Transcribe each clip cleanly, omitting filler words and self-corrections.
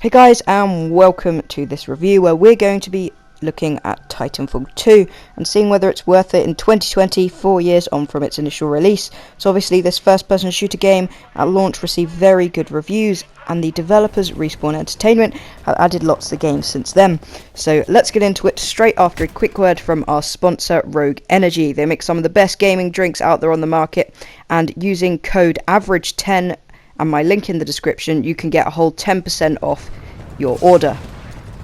Hey guys, and welcome to this review where we're going to be looking at Titanfall 2 and seeing whether it's worth it in 2020, 4 years on from its initial release. So obviously this first-person shooter game at launch received very good reviews, and the developers Respawn Entertainment have added lots to the game since then. So let's get into it straight after a quick word from our sponsor Rogue Energy. They make some of the best gaming drinks out there on the market, and using code AVERAGE10 and my link in the description, you can get a whole 10% off your order.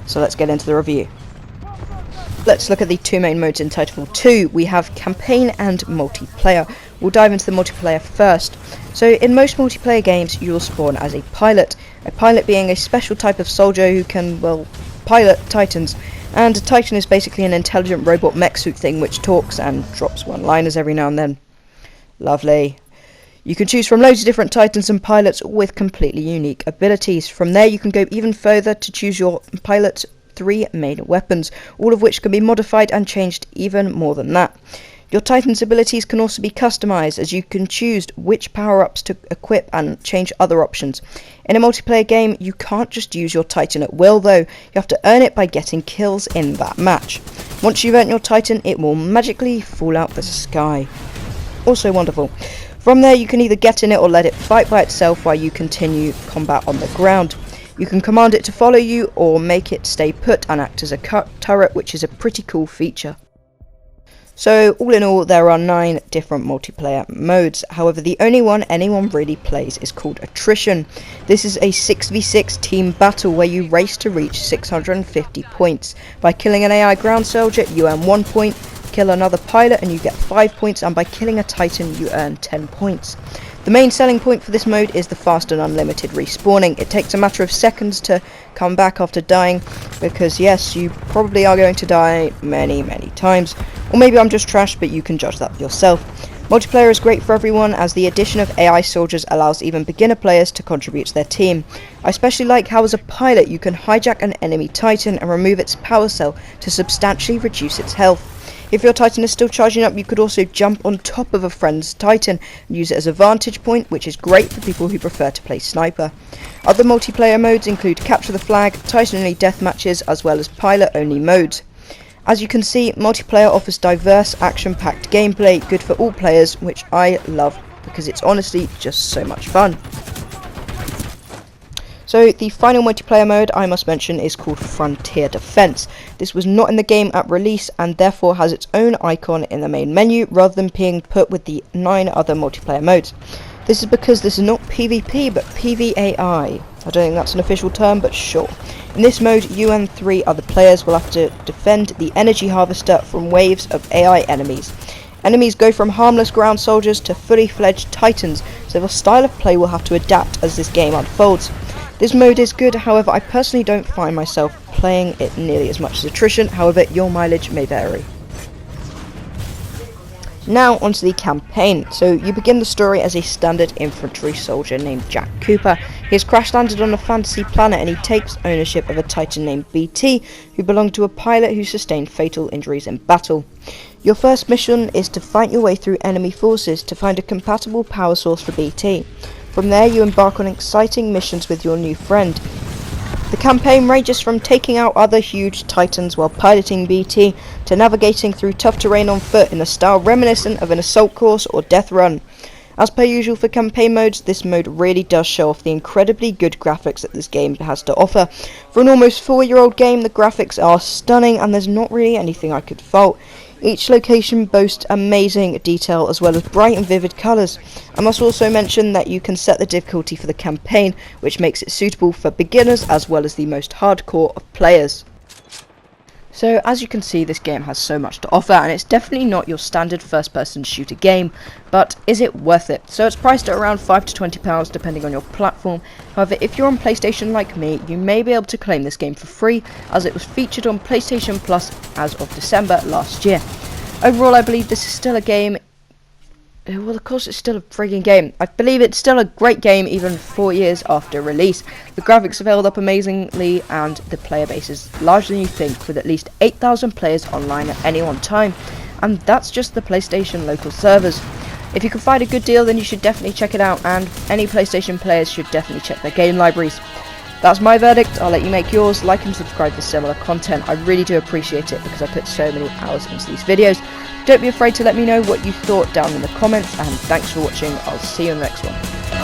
So let's get into the review. Let's look at the two main modes in Titanfall 2. We have campaign and multiplayer. We'll dive into the multiplayer first. So in most multiplayer games, you'll spawn as a pilot being a special type of soldier who can, well, pilot Titans. And a Titan is basically an intelligent robot mech suit thing which talks and drops one-liners every now and then. Lovely. You can choose from loads of different Titans and pilots with completely unique abilities. From there you can go even further to choose your pilot's 3 main weapons, all of which can be modified and changed even more than that. Your Titan's abilities can also be customized, as you can choose which power-ups to equip and change other options. In a multiplayer game, you can't just use your Titan at will though, you have to earn it by getting kills in that match. Once you've earned your Titan, it will magically fall out the sky. Also wonderful. From there you can either get in it or let it fight by itself while you continue combat on the ground. You can command it to follow you or make it stay put and act as a turret, which is a pretty cool feature. So all in all, there are 9 different multiplayer modes. However, the only one anyone really plays is called Attrition. This is a 6v6 team battle where you race to reach 650 points. By killing an AI ground soldier, you earn 1 point. Kill another pilot and you get 5 points, and by killing a Titan you earn 10 points. The main selling point for this mode is the fast and unlimited respawning. It takes a matter of seconds to come back after dying, because yes, you probably are going to die many times, or maybe I'm just trash, but you can judge that yourself. Multiplayer is great for everyone, as the addition of AI soldiers allows even beginner players to contribute to their team. I especially like how as a pilot you can hijack an enemy Titan and remove its power cell to substantially reduce its health. If your Titan is still charging up, you could also jump on top of a friend's Titan and use it as a vantage point, which is great for people who prefer to play sniper. Other multiplayer modes include Capture the Flag, Titan-only deathmatches, as well as pilot-only modes. As you can see, multiplayer offers diverse, action-packed gameplay, good for all players, which I love because it's honestly just so much fun. So the final multiplayer mode I must mention is called Frontier Defense. This was not in the game at release and therefore has its own icon in the main menu rather than being put with the 9 other multiplayer modes. This is because this is not PvP but PvAI. I don't think that's an official term, but sure. In this mode, you and 3 other players will have to defend the energy harvester from waves of AI enemies. Enemies go from harmless ground soldiers to fully fledged Titans, so the style of play will have to adapt as this game unfolds. This mode is good, however I personally don't find myself playing it nearly as much as Attrition, however your mileage may vary. Now onto the campaign. So you begin the story as a standard infantry soldier named Jack Cooper. He has crash landed on a fantasy planet and he takes ownership of a Titan named BT, who belonged to a pilot who sustained fatal injuries in battle. Your first mission is to fight your way through enemy forces to find a compatible power source for BT. From there you embark on exciting missions with your new friend. The campaign ranges from taking out other huge Titans while piloting BT to navigating through tough terrain on foot in a style reminiscent of an assault course or death run. As per usual for campaign modes, this mode really does show off the incredibly good graphics that this game has to offer. For an almost 4-year-old game, the graphics are stunning and there's not really anything I could fault. Each location boasts amazing detail as well as bright and vivid colours. I must also mention that you can set the difficulty for the campaign, which makes it suitable for beginners as well as the most hardcore of players. So as you can see, this game has so much to offer, and it's definitely not your standard first-person shooter game, but is it worth it? So it's priced at around £5 to £20 depending on your platform. However, if you're on PlayStation like me, you may be able to claim this game for free, as it was featured on PlayStation Plus as of December last year. Overall, I believe this is still a game. Well, of course it's still a frigging game. I believe it's still a great game even 4 years after release. The graphics have held up amazingly and the player base is larger than you think, with at least 8,000 players online at any one time. And that's just the PlayStation local servers. If you can find a good deal, then you should definitely check it out, and any PlayStation players should definitely check their game libraries. That's my verdict. I'll let you make yours. Like and subscribe for similar content. I really do appreciate it because I put so many hours into these videos. Don't be afraid to let me know what you thought down in the comments, and thanks for watching. I'll see you in the next one.